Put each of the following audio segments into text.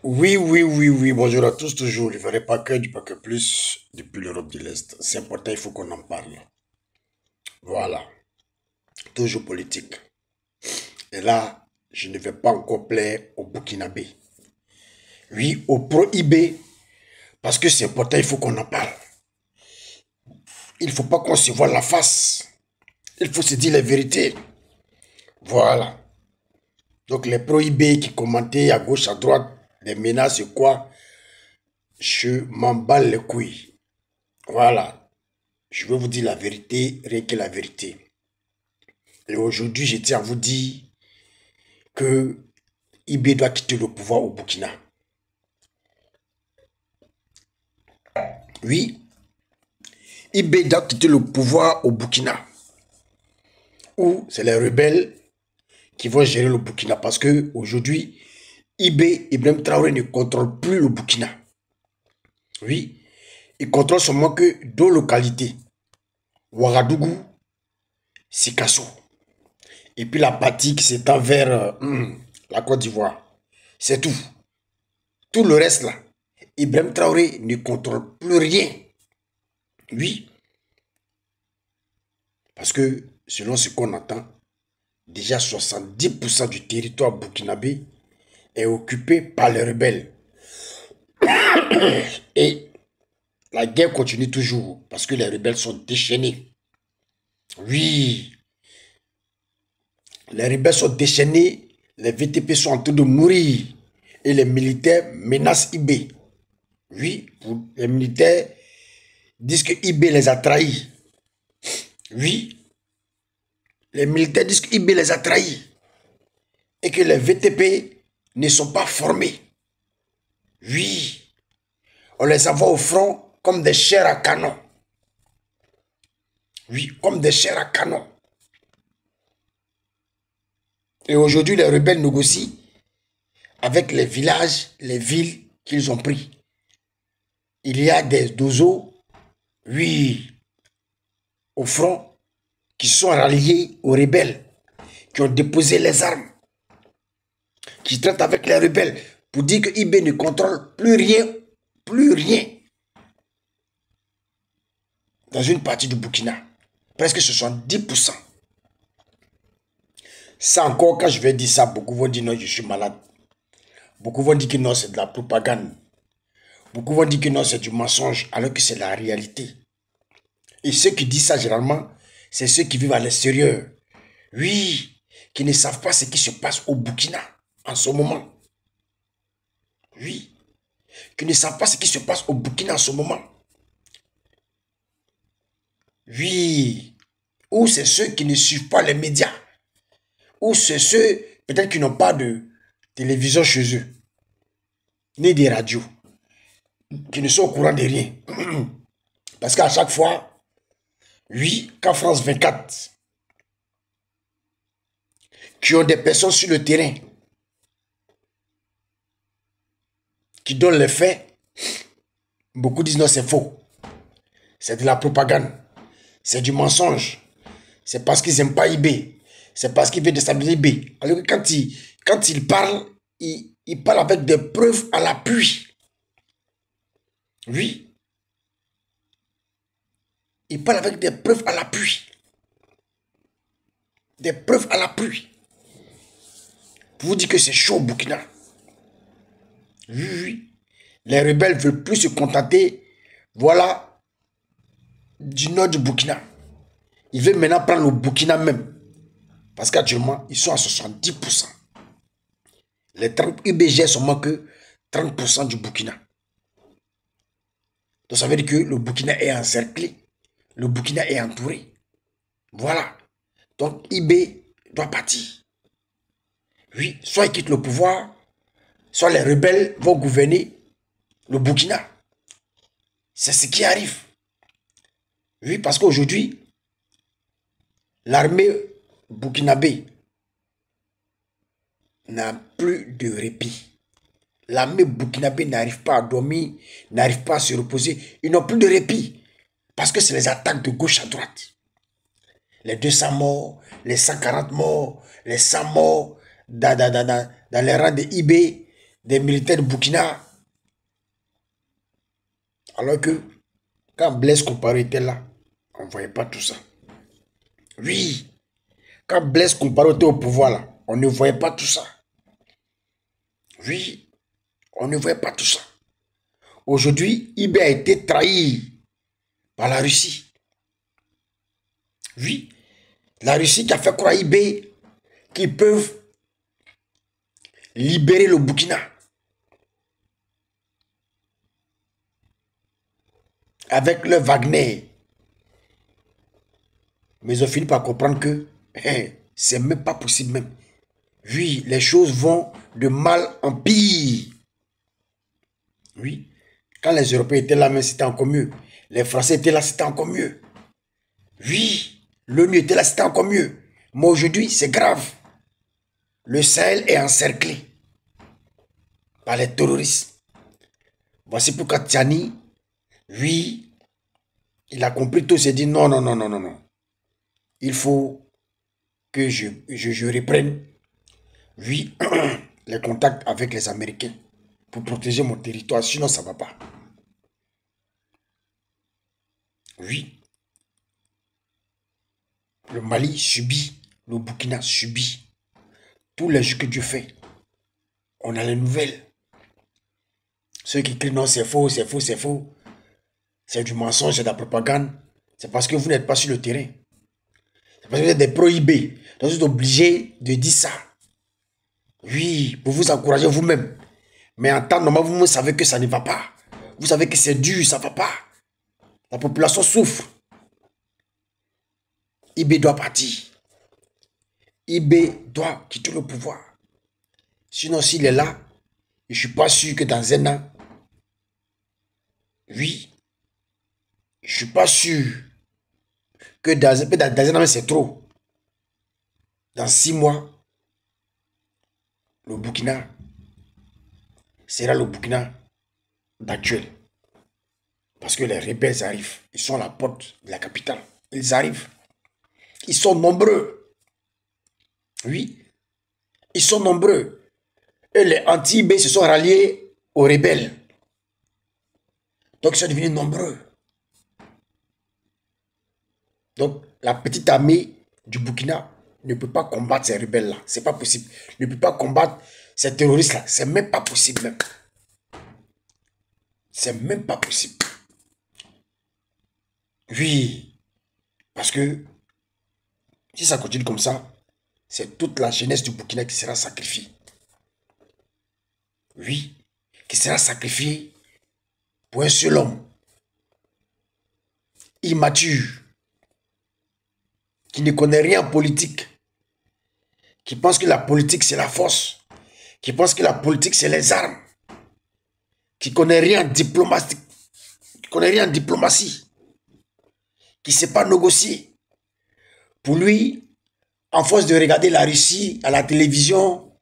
Oui, oui, oui, oui. Bonjour à tous, toujours. Je ne ferai pas que du pas que plus depuis l'Europe de l'Est. C'est important, il faut qu'on en parle. Voilà. Toujours politique. Et là, je ne vais pas encore plaire au Burkinabé. Oui, au pro-IB, parce que c'est important, il faut qu'on en parle. Il ne faut pas qu'on se voit la face. Il faut se dire la vérité. Voilà. Donc les pro-IB qui commentaient à gauche, à droite, les menaces et quoi, je m'en bats les couilles. Voilà. Je veux vous dire la vérité, rien que la vérité. Et aujourd'hui, je tiens à vous dire que IB doit quitter le pouvoir au Burkina. Oui, IB doit quitter le pouvoir au Burkina. Ou c'est les rebelles qui vont gérer le Burkina. Parce que aujourd'hui, IB, Ibrahim Traoré, ne contrôle plus le Burkina. Oui, il contrôle seulement que deux localités. Ouagadougou, Sikasso. Et puis la partie qui s'étend vers la Côte d'Ivoire. C'est tout. Tout le reste là, Ibrahim Traoré ne contrôle plus rien. Oui, parce que selon ce qu'on entend, déjà 70% du territoire burkinabé est occupé par les rebelles. Et la guerre continue toujours parce que les rebelles sont déchaînés. Oui, les rebelles sont déchaînés, les VTP sont en train de mourir et les militaires menacent IB. Oui, les militaires disent que IB les a trahis. Oui, les militaires disent que IB les a trahis et que les VTP ne sont pas formés. Oui, on les envoie au front comme des chairs à canon. Oui, comme des chairs à canon. Et aujourd'hui, les rebelles négocient avec les villages, les villes qu'ils ont pris. Il y a des dozos, oui, au front, qui sont ralliés aux rebelles, qui ont déposé les armes, qui traitent avec les rebelles pour dire que IB ne contrôle plus rien dans une partie du Burkina. Presque 70%. Ça encore, quand je vais dire ça, beaucoup vont dire non, je suis malade. Beaucoup vont dire que non, c'est de la propagande. Beaucoup vont dire que non, c'est du mensonge, alors que c'est la réalité. Et ceux qui disent ça, généralement, c'est ceux qui vivent à l'extérieur. Oui, qui ne savent pas ce qui se passe au Burkina en ce moment. Oui, qui ne savent pas ce qui se passe au Burkina en ce moment. Oui, ou c'est ceux qui ne suivent pas les médias. Ou c'est ceux, peut-être, qui n'ont pas de télévision chez eux, ni des radios, qui ne sont au courant de rien. Parce qu'à chaque fois, oui, quand France 24, qui ont des personnes sur le terrain, qui donnent les faits, beaucoup disent non, c'est faux. C'est de la propagande. C'est du mensonge. C'est parce qu'ils n'aiment pas IB. C'est parce qu'ils veulent déstabiliser IB. Alors que quand ils parlent, ils parlent avec des preuves à l'appui. Oui. Ils parlent avec des preuves à l'appui. Des preuves à l'appui. Pour vous dire que c'est chaud au Burkina. Oui, oui. Les rebelles ne veulent plus se contenter, voilà, du nord du Burkina. Ils veulent maintenant prendre le Burkina même. Parce qu'actuellement, ils sont à 70%. Les 30 UBG sont moins que 30% du Burkina. Donc ça veut dire que le Burkina est encerclé. Le Burkina est entouré. Voilà. Donc IB doit partir. Oui, soit il quitte le pouvoir, soit les rebelles vont gouverner le Burkina. C'est ce qui arrive. Oui, parce qu'aujourd'hui, l'armée burkinabé n'a plus de répit. L'armée burkinabé n'arrive pas à dormir, n'arrive pas à se reposer. Ils n'ont plus de répit. Parce que c'est les attaques de gauche à droite. Les 200 morts, les 140 morts, les 100 morts dans les rangs de IB. des militaires de Burkina. Alors que quand Blaise Compaoré était là, on ne voyait pas tout ça. Oui, quand Blaise Compaoré était au pouvoir là, on ne voyait pas tout ça. Oui, on ne voyait pas tout ça. Aujourd'hui, IB a été trahi par la Russie. Oui, la Russie qui a fait croire à IB qu'ils peuvent libérer le Burkina. Avec le Wagner. Mais ils ont fini par comprendre que c'est même pas possible même. Oui, les choses vont de mal en pire. Oui, quand les Européens étaient là, c'était encore mieux. Les Français étaient là, c'était encore mieux. Oui, l'ONU était là, c'était encore mieux. Mais aujourd'hui, c'est grave. Le Sahel est encerclé par les terroristes. Voici pourquoi Tiani, oui, il a compris tout, il s'est dit non, non, non, non, non, non. Il faut que je reprenne, oui, les contacts avec les Américains pour protéger mon territoire, sinon ça ne va pas. Oui. Le Mali subit, le Burkina subit. Tous les jours que Dieu fait, on a les nouvelles. Ceux qui crient non, c'est faux, c'est faux, c'est faux. C'est du mensonge, c'est de la propagande. C'est parce que vous n'êtes pas sur le terrain. C'est parce que vous êtes des prohibés. Donc vous êtes obligés de dire ça. Oui, pour vous encourager vous-même. Mais en temps normal, vous savez que ça ne va pas. Vous savez que c'est dur, ça ne va pas. La population souffre. IB doit partir. IB doit quitter le pouvoir. Sinon, s'il est là, je ne suis pas sûr que dans un an, oui, je ne suis pas sûr que dans un an, c'est trop. Dans 6 mois, le Burkina sera le Burkina d'actuel. Parce que les rebelles arrivent. Ils sont à la porte de la capitale. Ils arrivent. Ils sont nombreux. Oui, ils sont nombreux. Et les anti-IB se sont ralliés aux rebelles. Donc ils sont devenus nombreux. Donc la petite armée du Burkina ne peut pas combattre ces rebelles-là. C'est pas possible. Ne peut pas combattre ces terroristes-là. C'est même pas possible même. C'est même pas possible. Oui. Parce que si ça continue comme ça, c'est toute la jeunesse du Burkina qui sera sacrifiée. Oui. Qui sera sacrifiée pour un seul homme. Immature. Qui ne connaît rien en politique. Qui pense que la politique c'est la force. Qui pense que la politique c'est les armes. Qui connaît rien en diplomatie. Qui connaît rien en diplomatie. Qui ne sait pas négocier. Pour lui, en force de regarder la Russie à la télévision,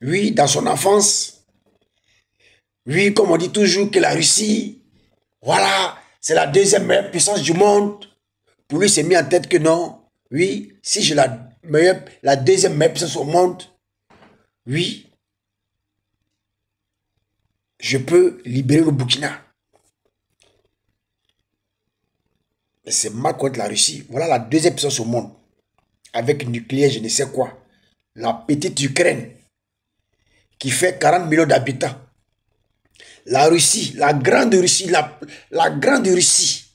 lui, dans son enfance, lui, comme on dit toujours que la Russie, voilà, c'est la deuxième meilleure puissance du monde. Pour lui, c'est mis en tête que non, oui, si j'ai la deuxième meilleure puissance au monde, oui, je peux libérer le Burkina. Mais c'est mal contre la Russie. Voilà la deuxième puissance au monde. Avec nucléaire, je ne sais quoi. La petite Ukraine, qui fait 40 millions d'habitants. La Russie, la grande Russie, la grande Russie.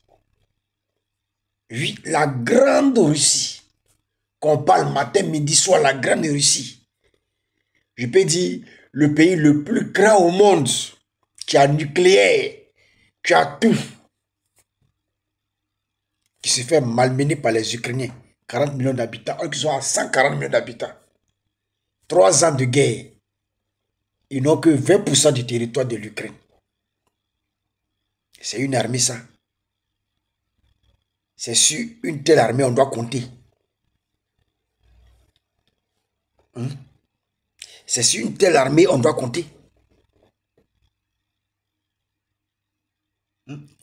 Oui, la grande Russie. Qu'on parle matin, midi, soir, la grande Russie. Je peux dire le pays le plus grand au monde, qui a nucléaire, qui a tout, qui se fait malmener par les Ukrainiens. 40 millions d'habitants, eux qui sont à 140 millions d'habitants. 3 ans de guerre. Ils n'ont que 20% du territoire de l'Ukraine. C'est une armée ça. C'est sur une telle armée on doit compter. C'est sur une telle armée on doit compter.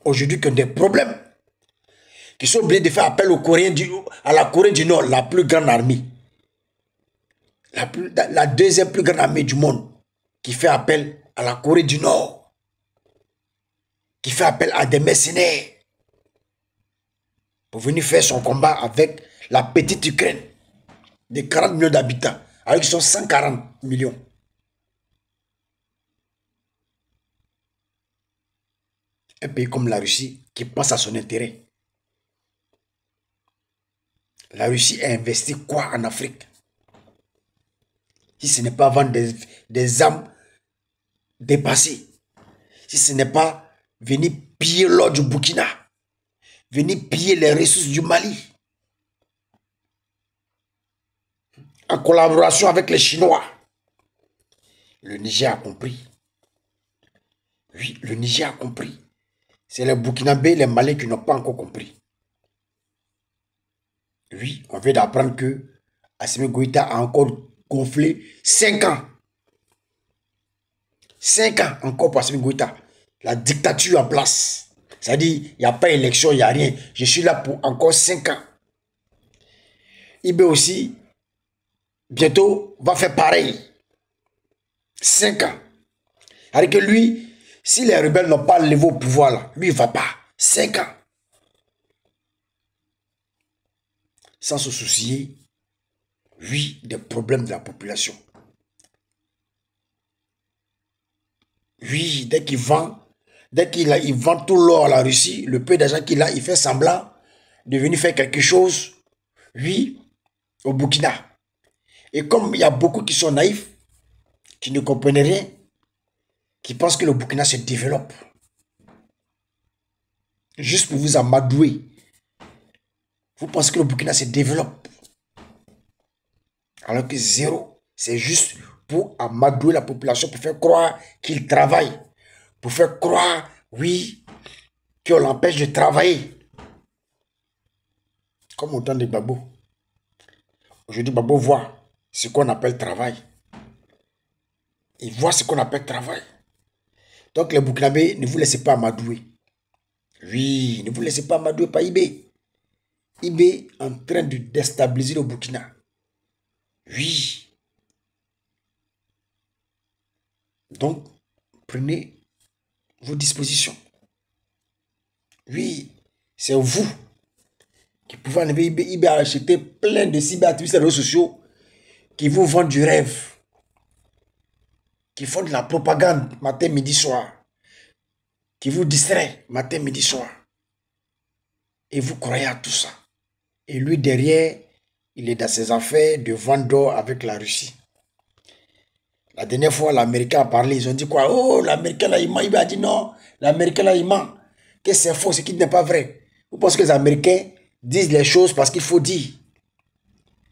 Aujourd'hui qu'on a des problèmes. Qui sont obligés de faire appel aux Coréens à la Corée du Nord, la plus grande armée. La deuxième plus grande armée du monde. qui fait appel à la Corée du Nord, qui fait appel à des mercenaires pour venir faire son combat avec la petite Ukraine de 40 millions d'habitants, avec son 140 millions. Un pays comme la Russie qui pense à son intérêt. La Russie a investi quoi en Afrique? Si ce n'est pas vendre des armes dépassées, si ce n'est pas venir piller l'or du Burkina, venir piller les ressources du Mali, en collaboration avec les Chinois. Le Niger a compris. Oui, le Niger a compris. C'est les Burkinabés et les Maliens qui n'ont pas encore compris. Oui, on vient d'apprendre que Assimi Goïta a encore gonflé 5 ans. 5 ans encore pour Assimi Goïta. La dictature en place. C'est-à-dire, il n'y a pas d'élection, il n'y a rien. Je suis là pour encore 5 ans. Ibé aussi, bientôt, va faire pareil. 5 ans. Alors que lui, si les rebelles n'ont pas levé au pouvoir, là, lui, il ne va pas. 5 ans. Sans se soucier, oui, des problèmes de la population. Oui, dès qu'il vend tout l'or à la Russie, le peu d'argent qu'il a, il fait semblant de venir faire quelque chose, oui, au Burkina. Et comme il y a beaucoup qui sont naïfs, qui ne comprennent rien, qui pensent que le Burkina se développe, juste pour vous amadouer, vous pensez que le Burkina se développe, alors que zéro, c'est juste pour amadouer la population, pour faire croire qu'il travaille, pour faire croire, oui, qu'on l'empêche de travailler. Comme au temps de Gbagbo. Aujourd'hui, Gbagbo voit ce qu'on appelle travail. Il voit ce qu'on appelle travail. Donc les Burkinabés, ne vous laissez pas amadouer. Oui, ne vous laissez pas amadouer par Ibé. Ibé est en train de déstabiliser le Burkina. Oui. Donc, prenez vos dispositions. Oui, c'est vous qui pouvez enlever Ibé. Ibé a acheté plein de cyberactivistes sur les réseaux sociaux qui vous vendent du rêve, qui font de la propagande matin, midi, soir, qui vous distrait matin, midi, soir. Et vous croyez à tout ça. Et lui, derrière, il est dans ses affaires de vente d'or avec la Russie. La dernière fois, l'Américain a parlé, ils ont dit quoi? Oh, l'Américain là, il ment. Il a dit non, l'Américain là, il ment. Que c'est faux, c'est qu'il n'est pas vrai. Vous pensez que les Américains disent les choses parce qu'il faut dire?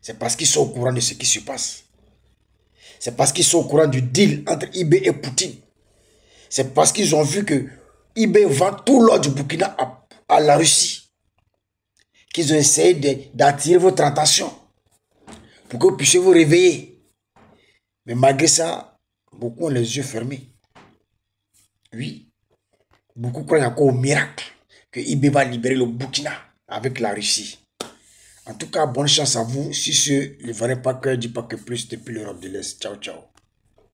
C'est parce qu'ils sont au courant de ce qui se passe. C'est parce qu'ils sont au courant du deal entre Ibé et Poutine. C'est parce qu'ils ont vu que Ibé vend tout l'or du Burkina à la Russie, qu'ils ont essayé d'attirer votre attention pour que vous puissiez vous réveiller. Mais malgré ça, beaucoup ont les yeux fermés. Oui, beaucoup croient encore au miracle que Ibé va libérer le Burkina avec la Russie. En tout cas, bonne chance à vous. Si ce ne ferait pas que, dis pas que plus depuis l'Europe de l'Est. Ciao, ciao.